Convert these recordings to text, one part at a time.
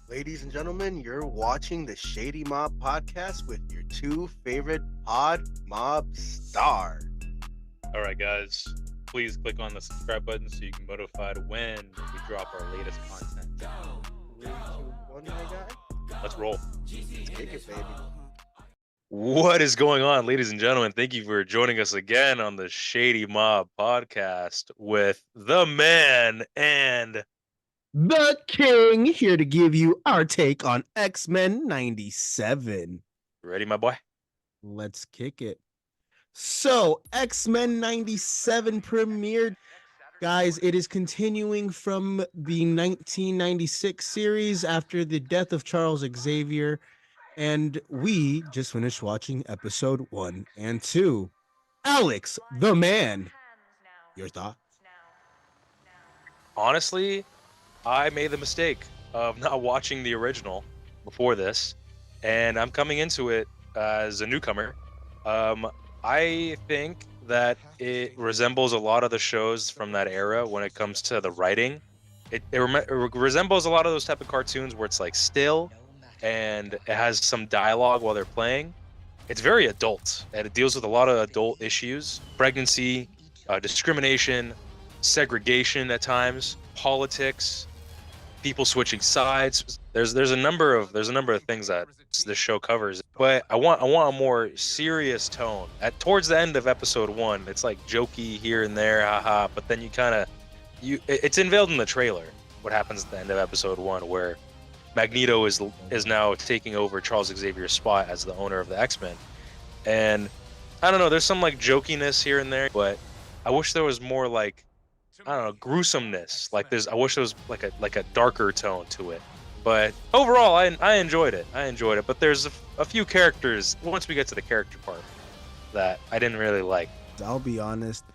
Ladies and gentlemen, you're watching the Shady Mob podcast with your two favorite pod mob stars. All right, guys, please click on the subscribe button so you can be notified when we drop our latest content. 3, 2, 1, my guy. Let's roll. Let's kick it, baby. What is going on, ladies and gentlemen? Thank you for joining us again on the Shady Mob podcast with the man and The King, here to give you our take on X-Men 97. ready, my boy. Let's kick it. So, X-Men 97 premiered. Guys, it is continuing from the 1996 series after the death of Charles Xavier. And we just finished watching episode 1 and 2. Alex, the man, your thoughts? Honestly, I made the mistake of not watching the original before this, and I'm coming into it as a newcomer. I think that it resembles a lot of the shows from that era when it comes to the writing. It resembles a lot of those type of cartoons where it's like still, and it has some dialogue while they're playing. It's very adult, and it deals with a lot of adult issues: pregnancy, discrimination, segregation at times, politics, people switching sides. There's a number of things that this show covers, but I want a more serious tone. Towards the end of episode 1, it's like jokey here and there, haha. But then it's unveiled in the trailer what happens at the end of episode 1, where Magneto is now taking over Charles Xavier's spot as the owner of the X-Men, and I don't know. There's some like jokiness here and there, but I wish there was more like, I don't know, gruesomeness. I wish there was like a darker tone to it. But overall, I enjoyed it. But there's a few characters once we get to the character part that I didn't really like. I'll be honest.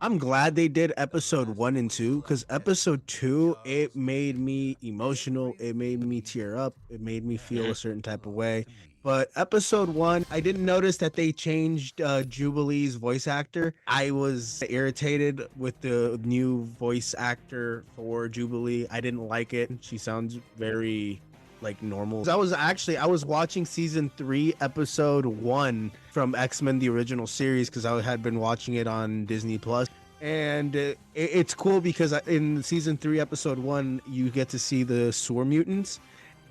I'm glad they did episode 1 and 2, because episode 2, it made me emotional. It made me tear up. It made me feel a certain type of way. But episode 1, I didn't notice that they changed Jubilee's voice actor. I was irritated with the new voice actor for Jubilee. I didn't like it. She sounds very like normal. I was watching season 3 episode 1 from X-Men the original series, because I had been watching it on Disney Plus. And it's cool because in season 3 episode 1 you get to see the sewer mutants,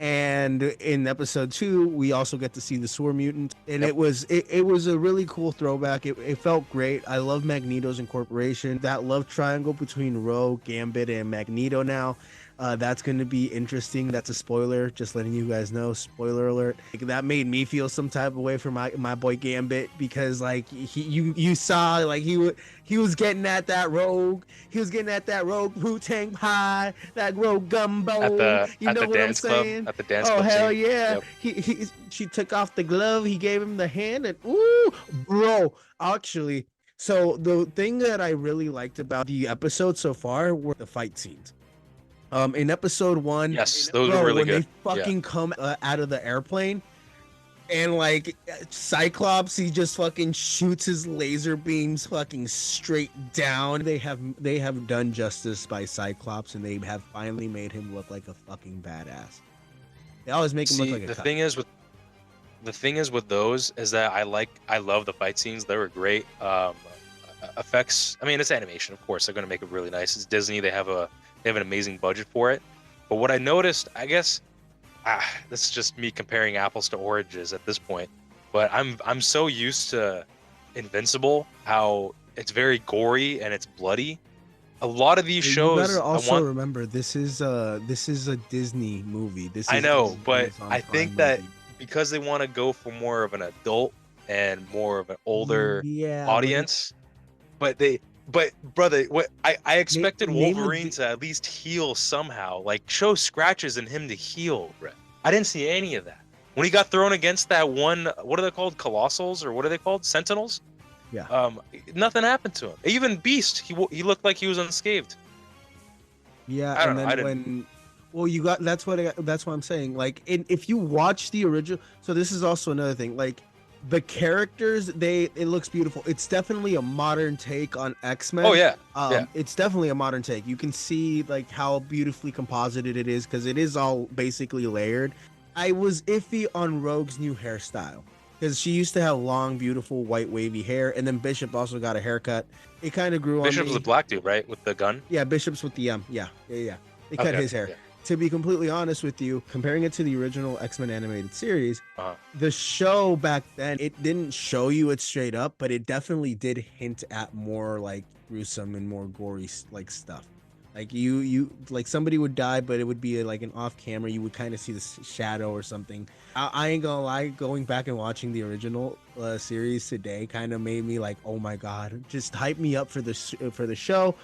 and in episode 2 we also get to see the sewer mutants, and it was a really cool throwback. It felt great. I love Magneto's incorporation, that love triangle between Rogue, Gambit, and Magneto now. That's going to be interesting. That's a spoiler, just letting you guys know. Spoiler alert. Like, that made me feel some type of way for my boy Gambit, because like you saw like he was getting at that Rogue. He was getting at that Rogue Wu-Tang Pie, that Rogue Gumbo. At the dance club. At the dance club. Oh hell scene. yeah! Yep. She took off the glove. He gave him the hand, and ooh, bro. Actually, so the thing that I really liked about the episode so far were the fight scenes. In episode 1, yes, those were really when good. They fucking come out of the airplane, and like Cyclops, he just fucking shoots his laser beams fucking straight down. They have done justice by Cyclops, and they have finally made him look like a fucking badass. They always make him look like a the thing is with those is that I love the fight scenes. They were great. Effects. I mean, it's animation, of course. They're gonna make it really nice. It's Disney. They have an amazing budget for it. But what I noticed, I guess, this is just me comparing apples to oranges at this point, but I'm so used to Invincible, how it's very gory and it's bloody. A lot of these shows, you better also remember this is a Disney movie. I know, but I think that because they want to go for more of an adult and more of an older audience, but brother, what I expected Wolverine to at least heal somehow, like show scratches in him to heal, bro. I didn't see any of that. When he got thrown against that one, what are they called? Colossals, or what are they called? Sentinels? Yeah. Nothing happened to him. Even Beast, he looked like he was unscathed. Yeah, that's what I'm saying. Like, if you watch the original, so this is also another thing. Like, The characters, it looks beautiful. It's definitely a modern take on X-Men. Oh yeah, yeah. It's definitely a modern take. You can see like how beautifully composited it is because it is all basically layered. I was iffy on Rogue's new hairstyle because she used to have long, beautiful white wavy hair, and then Bishop also got a haircut. It kind of grew on Bishop's me. the black dude, right, with the gun. Yeah, Bishop's with the yeah. They cut his hair. Yeah. To be completely honest with you, comparing it to the original X-Men animated series, Uh-huh. the show back then, it didn't show you it straight up, but it definitely did hint at more like gruesome and more gory like stuff. Like you like somebody would die, but it would be like an off camera. You would kind of see the shadow or something. I ain't gonna lie, going back and watching the original series today kind of made me like, oh my god, just hype me up for the show.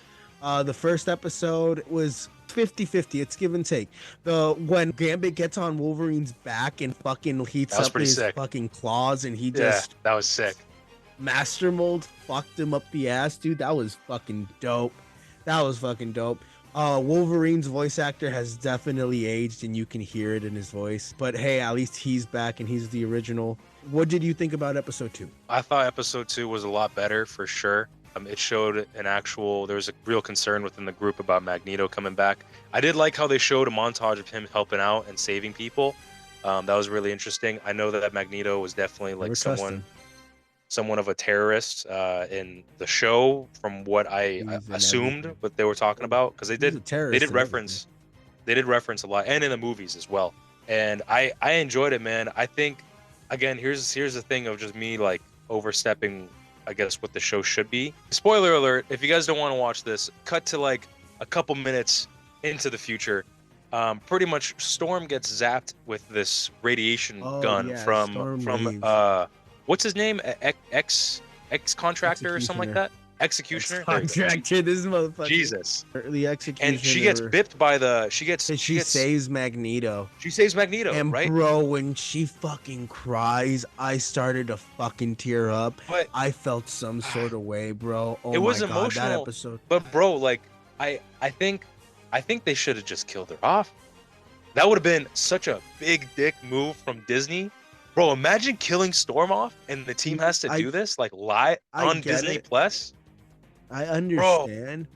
The first episode was 50-50. It's give and take. When Gambit gets on Wolverine's back and fucking heats up his fucking claws and he just that was sick. Master Mold fucked him up the ass, dude. That was fucking dope. Wolverine's voice actor has definitely aged and you can hear it in his voice. But hey, at least he's back and he's the original. What did you think about episode 2? I thought episode 2 was a lot better for sure. It showed there was a real concern within the group about Magneto coming back. I did like how they showed a montage of him helping out and saving people. That was really interesting. I know that Magneto was definitely like someone of a terrorist in the show, from what I assumed what they were talking about, because they did reference a lot, and in the movies as well. And I enjoyed it, man. I think, again, here's the thing of just me like overstepping, I guess, what the show should be. Spoiler alert, if you guys don't want to watch this, cut to like a couple minutes into the future. Pretty much Storm gets zapped with this radiation gun from what's his name? Ex contractor or something like that? Executioner. Contractor, this motherfucker. Jesus. The executioner. And she gets bipped by she saves Magneto. She saves Magneto, and right? Bro, when she fucking cries, I started to fucking tear up. But I felt some sort of way, bro. Oh, it was my God, emotional. that episode. But bro, like I think they should have just killed her off. That would have been such a big dick move from Disney. Bro, imagine killing Storm off and the team has to do this like live on Disney Plus. I understand.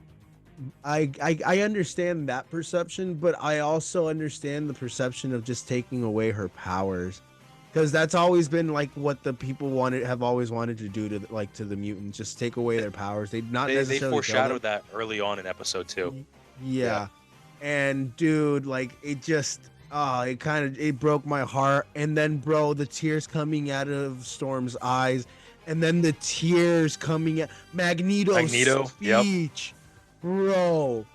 I understand that perception, but I also understand the perception of just taking away her powers, because that's always been like what the people have always wanted to do to the mutants, just take away their powers. They foreshadowed that early on in episode 2. Yeah. And dude, like it just it broke my heart. And then, bro, the tears coming out of Storm's eyes, and then the tears coming at Magneto's speech. Yep. Bro.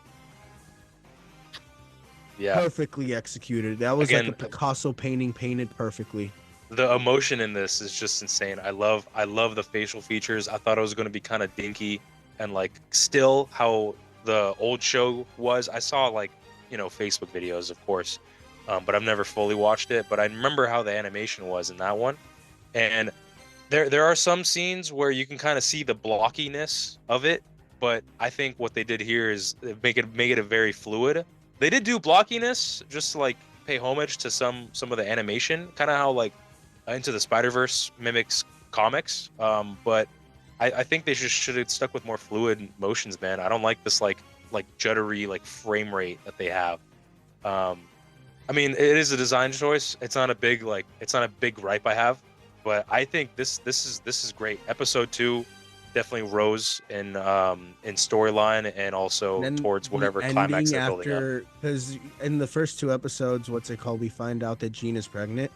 Yeah. Perfectly executed. That was like a Picasso painting painted perfectly. The emotion in this is just insane. I love the facial features. I thought it was going to be kind of dinky and like still how the old show was. I saw Facebook videos, of course, but I've never fully watched it. But I remember how the animation was in that one, and there are some scenes where you can kind of see the blockiness of it. But I think what they did here is make it a very fluid. They did do blockiness just to like pay homage to some of the animation, kind of how like Into the Spider-Verse mimics comics. But I think they should have stuck with more fluid motions, man. I don't like this like juddery like frame rate that they have. I mean, it is a design choice. It's not a big gripe I have, but I think this is great. Episode 2 definitely rose in storyline and also towards whatever climax they're building up. Because in the first 2 episodes, we find out that Jean is pregnant.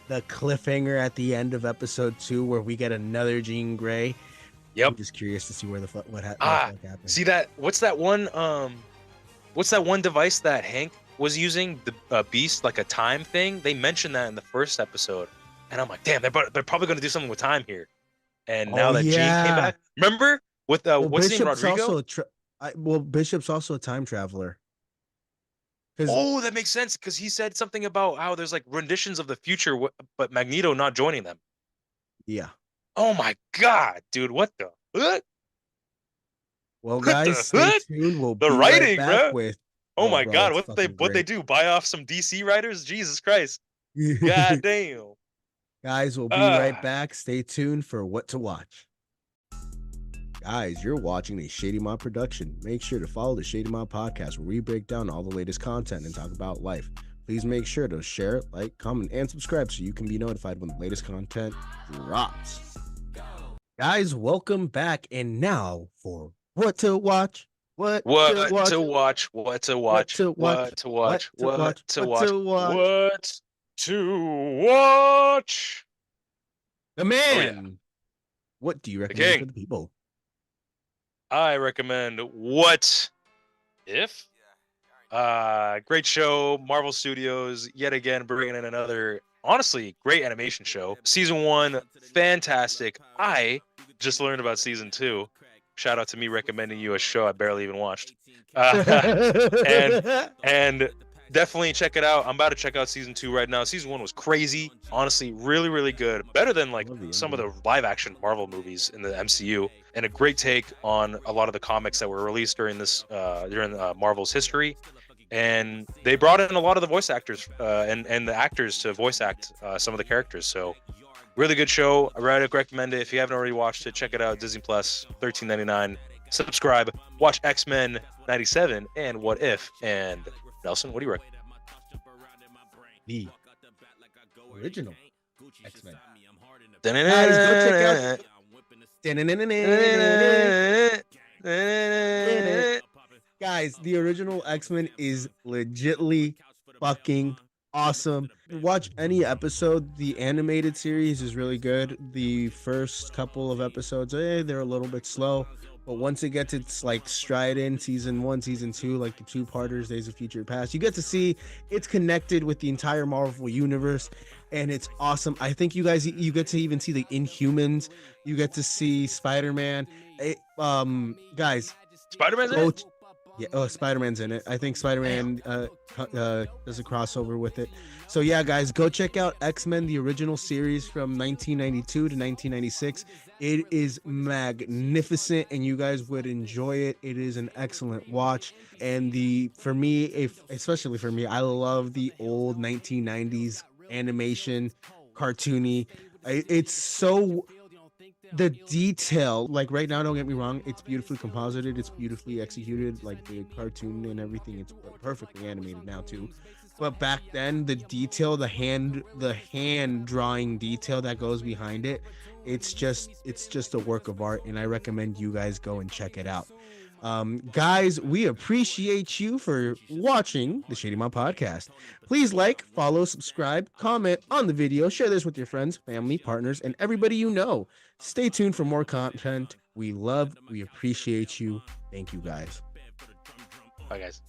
The cliffhanger at the end of episode 2 where we get another Jean Grey. Yep. I'm just curious to see what happened. See that? What's that one device that Hank was using? The Beast, like a time thing. They mentioned that in the first episode, and I'm like, damn, they're probably going to do something with time here. And now that Jean came back, remember with what's his name, Rodrigo? Bishop's also a time traveler. Oh, that makes sense, because he said something about how there's like renditions of the future, but Magneto not joining them. Yeah. Oh my God, dude! What the? What? Well, guys, stay tuned. We'll the be writing, right back bro. with. Oh my God, what they do? Buy off some DC writers? Jesus Christ! God damn! Guys, we'll be right back. Stay tuned for What to Watch. Guys, you're watching a Shady Mob production. Make sure to follow the Shady Mob podcast where we break down all the latest content and talk about life. Please make sure to share, like, comment, and subscribe so you can be notified when the latest content drops. Guys, welcome back. And now for What to Watch. What to watch. What to watch. The man. What do you recommend for the people? I recommend What If? Great show. Marvel Studios, yet again, bringing in another, honestly, great animation show. Season 1, fantastic. I just learned about Season 2. Shout out to me recommending you a show I barely even watched. And definitely check it out. I'm about to check out Season 2 right now. Season 1 was crazy. Honestly, really, really good. Better than like some of the live action Marvel movies in the MCU. And a great take on a lot of the comics that were released during this during Marvel's history. And they brought in a lot of the voice actors and the actors to voice act some of the characters. So really good show. I recommend it. If you haven't already watched it, check it out. Disney Plus, $13.99. Subscribe. Watch X-Men 97 and What If. And Nelson, what do you recommend? The original X-Men. Guys, go check out. Guys, the original X-Men is legitly fucking awesome. Watch any episode. The animated series is really good. The first couple of episodes, they're a little bit slow. But once it gets its like stride in, season 1, season 2, like the 2-parters, Days of Future Past, you get to see it's connected with the entire Marvel universe, and it's awesome. I think you get to even see the Inhumans. You get to see Spider-Man. Guys, Spider-Man's in it? Yeah, Spider-Man's in it. I think Spider-Man does a crossover with it. So yeah, guys, go check out X-Men, the original series from 1992 to 1996. It is magnificent, and you guys would enjoy it. It is an excellent watch. And especially for me, I love the old 1990s animation, cartoony. It's so... the detail, like right now, don't get me wrong, it's beautifully composited, it's beautifully executed, like the cartoon and everything, it's perfectly animated now too. But back then, the detail, the hand drawing detail that goes behind it, it's just a work of art, and I recommend you guys go and check it out. Guys, we appreciate you for watching the Shady Mob podcast. Please like, follow, subscribe, comment on the video, share this with your friends, family, partners, and everybody you know. Stay tuned for more content. We appreciate you. Thank you, guys. Bye, guys.